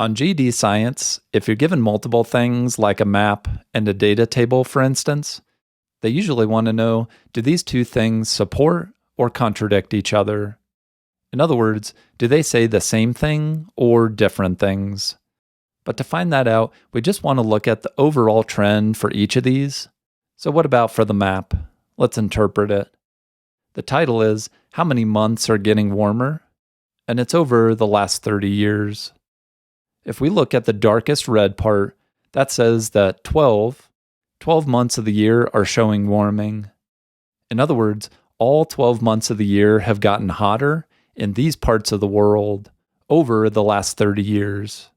On GED Science, if you're given multiple things like a map and a data table, for instance, they usually want to know, do these two things support or contradict each other? In other words, do they say the same thing or different things? But to find that out, we just want to look at the overall trend for each of these. So what about for the map? Let's interpret it. The title is, How Many Months Are Getting Warmer? And it's over the last 30 years. If we look at the darkest red part, that says that 12 months of the year are showing warming. In other words, all 12 months of the year have gotten hotter in these parts of the world over the last 30 years.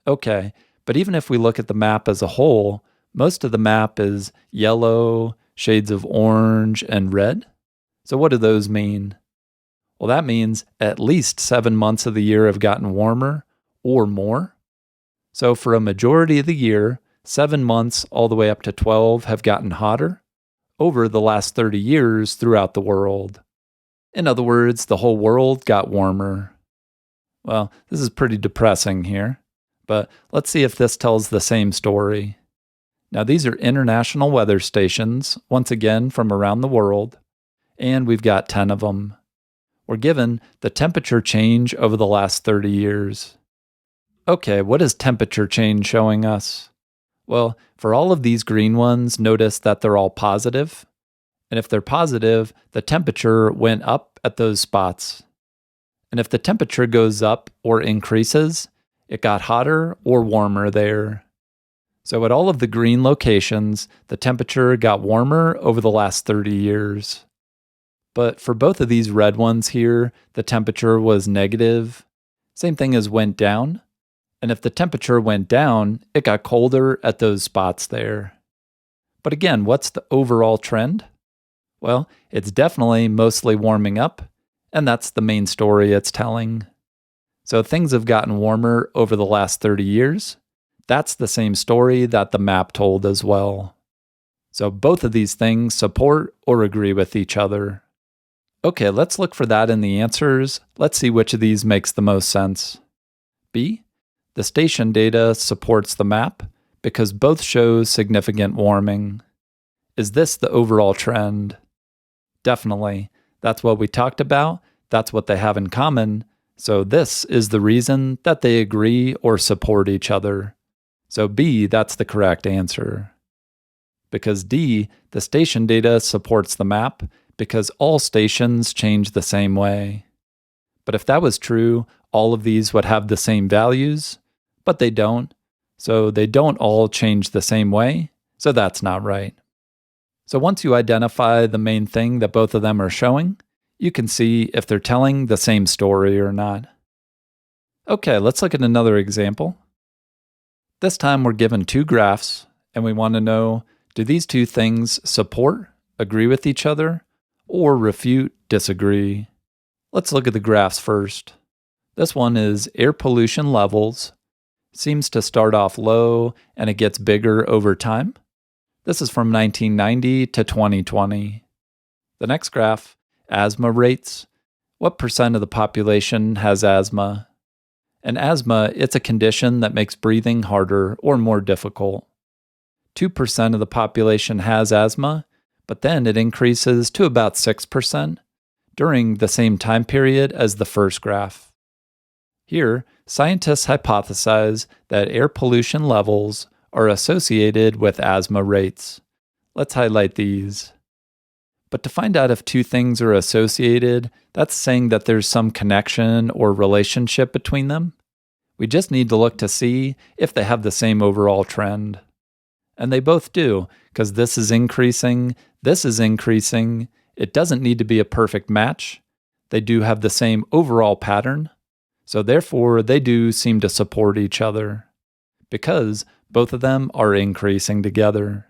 Okay, but even if we look at the map as a whole, most of the map is yellow, shades of orange, and red. So what do those mean? Well, that means at least 7 months of the year have gotten warmer or more. So for a majority of the year, 7 months all the way up to 12 have gotten hotter over the last 30 years throughout the world. In other words, the whole world got warmer. Well, this is pretty depressing here, but let's see if this tells the same story. Now, these are international weather stations, once again from around the world, and we've got 10 of them. We're given the temperature change over the last 30 years. Okay, what is temperature change showing us? Well, for all of these green ones, notice that they're all positive. And if they're positive, the temperature went up at those spots. And if the temperature goes up or increases, it got hotter or warmer there. So at all of the green locations, the temperature got warmer over the last 30 years. But for both of these red ones here, the temperature was negative. Same thing as went down. And if the temperature went down, it got colder at those spots there. But again, what's the overall trend? Well, it's definitely mostly warming up, and that's the main story it's telling. So things have gotten warmer over the last 30 years. That's the same story that the map told as well. So both of these things support or agree with each other. Okay, let's look for that in the answers. Let's see which of these makes the most sense. B. The station data supports the map because both show significant warming. Is this the overall trend? Definitely. That's what we talked about. That's what they have in common. So this is the reason that they agree or support each other. So B, that's the correct answer. Because D, the station data supports the map because all stations change the same way. But if that was true, all of these would have the same values, but they don't. So they don't all change the same way, so that's not right. So once you identify the main thing that both of them are showing, you can see if they're telling the same story or not. Okay, let's look at another example. This time we're given two graphs, and we want to know, do these two things support, agree with each other, or refute, disagree? Let's look at the graphs first. This one is air pollution levels. Seems to start off low and it gets bigger over time. This is from 1990 to 2020. The next graph, asthma rates. What percent of the population has asthma? And asthma, it's a condition that makes breathing harder or more difficult. 2% of the population has asthma, but then it increases to about 6% during the same time period as the first graph. Here, scientists hypothesize that air pollution levels are associated with asthma rates. Let's highlight these. But to find out if two things are associated, that's saying that there's some connection or relationship between them. We just need to look to see if they have the same overall trend. And they both do, because this is increasing, this is increasing. It doesn't need to be a perfect match. They do have the same overall pattern. So therefore, they do seem to support each other, because both of them are increasing together.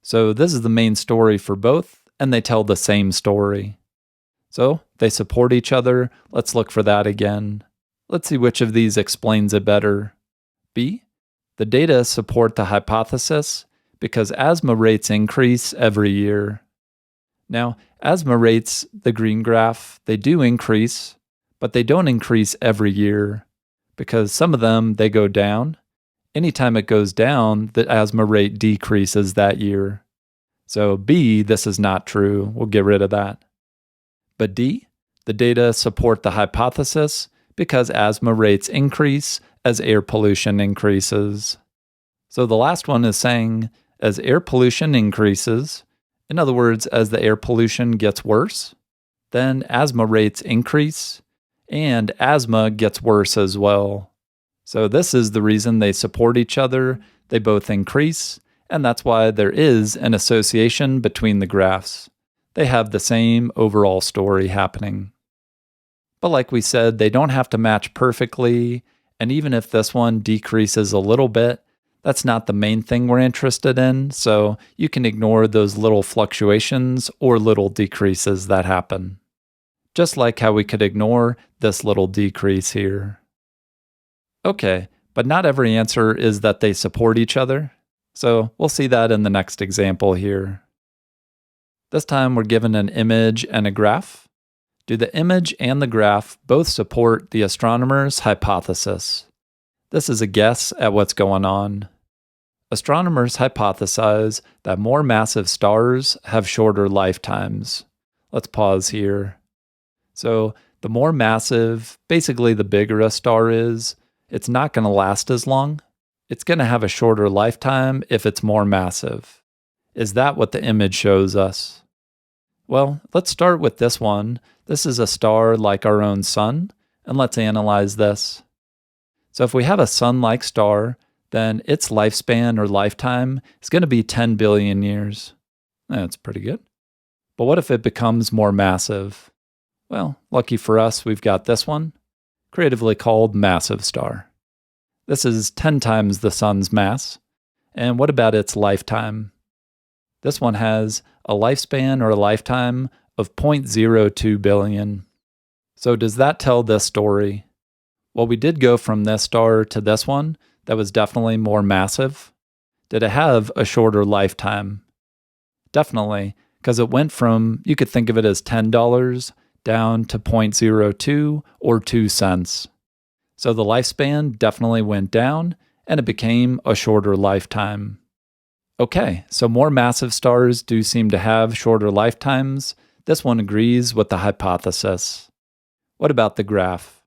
So this is the main story for both, and they tell the same story. So they support each other. Let's look for that again. Let's see which of these explains it better. B, the data support the hypothesis because asthma rates increase every year. Now, asthma rates, the green graph, they do increase, but they don't increase every year. because some of them, they go down. Anytime it goes down, the asthma rate decreases that year. So B, this is not true. We'll get rid of that. But D, the data support the hypothesis because asthma rates increase as air pollution increases. So the last one is saying as air pollution increases, in other words, as the air pollution gets worse, then asthma rates increase and asthma gets worse as well. So this is the reason they support each other. They both increase, and that's why there is an association between the graphs. They have the same overall story happening. But like we said, they don't have to match perfectly, and even if this one decreases a little bit, that's not the main thing we're interested in, so you can ignore those little fluctuations or little decreases that happen. Just like how we could ignore this little decrease here. Okay, but not every answer is that they support each other, so we'll see that in the next example here. This time we're given an image and a graph. Do the image and the graph both support the astronomer's hypothesis? This is a guess at what's going on. Astronomers hypothesize that more massive stars have shorter lifetimes. Let's pause here. So the more massive, basically the bigger a star is, it's not going to last as long. It's going to have a shorter lifetime if it's more massive. Is that what the image shows us? Well, let's start with this one. This is a star like our own sun, and let's analyze this. So if we have a sun-like star, then its lifespan or lifetime is going to be 10 billion years. That's pretty good. But what if it becomes more massive? Well, lucky for us, we've got this one, creatively called massive star. This is 10 times the sun's mass. And what about its lifetime? This one has a lifespan or a lifetime of 0.02 billion. So does that tell this story? Well, we did go from this star to this one that was definitely more massive. Did it have a shorter lifetime? Definitely, because it went from, you could think of it as $10 down to 0.02 or 2 cents. So the lifespan definitely went down and it became a shorter lifetime. Okay, so more massive stars do seem to have shorter lifetimes. This one agrees with the hypothesis. What about the graph?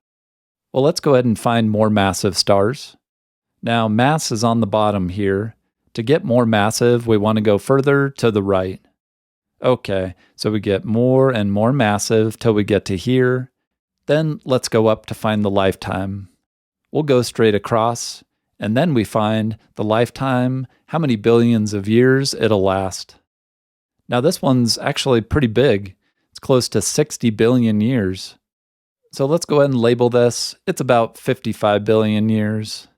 Well, let's go ahead and find more massive stars. Now, mass is on the bottom here. To get more massive, we want to go further to the right. Okay, so we get more and more massive till we get to here. Then let's go up to find the lifetime. We'll go straight across, and then we find the lifetime, how many billions of years it'll last. Now this one's actually pretty big. It's close to 60 billion years. So let's go ahead and label this. It's about 55 billion years.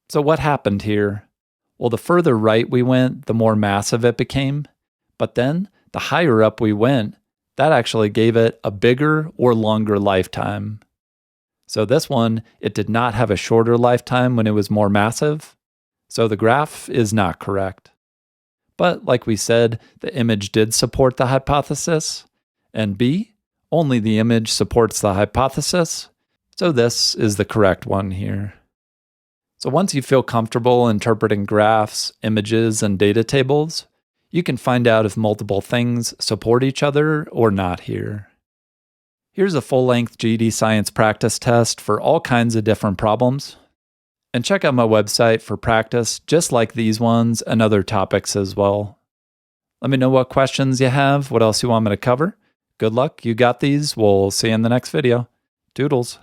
So what happened here? Well, the further right we went, the more massive it became. But then, the higher up we went, that actually gave it a bigger or longer lifetime. So this one, it did not have a shorter lifetime when it was more massive. So the graph is not correct. But like we said, the image did support the hypothesis. And B, only the image supports the hypothesis. So this is the correct one here. So once you feel comfortable interpreting graphs, images, and data tables, you can find out if multiple things support each other or not here. Here's a full-length GED Science practice test for all kinds of different problems. And check out my website for practice just like these ones and other topics as well. Let me know what questions you have, what else you want me to cover. Good luck, you got these. We'll see you in the next video. Doodles.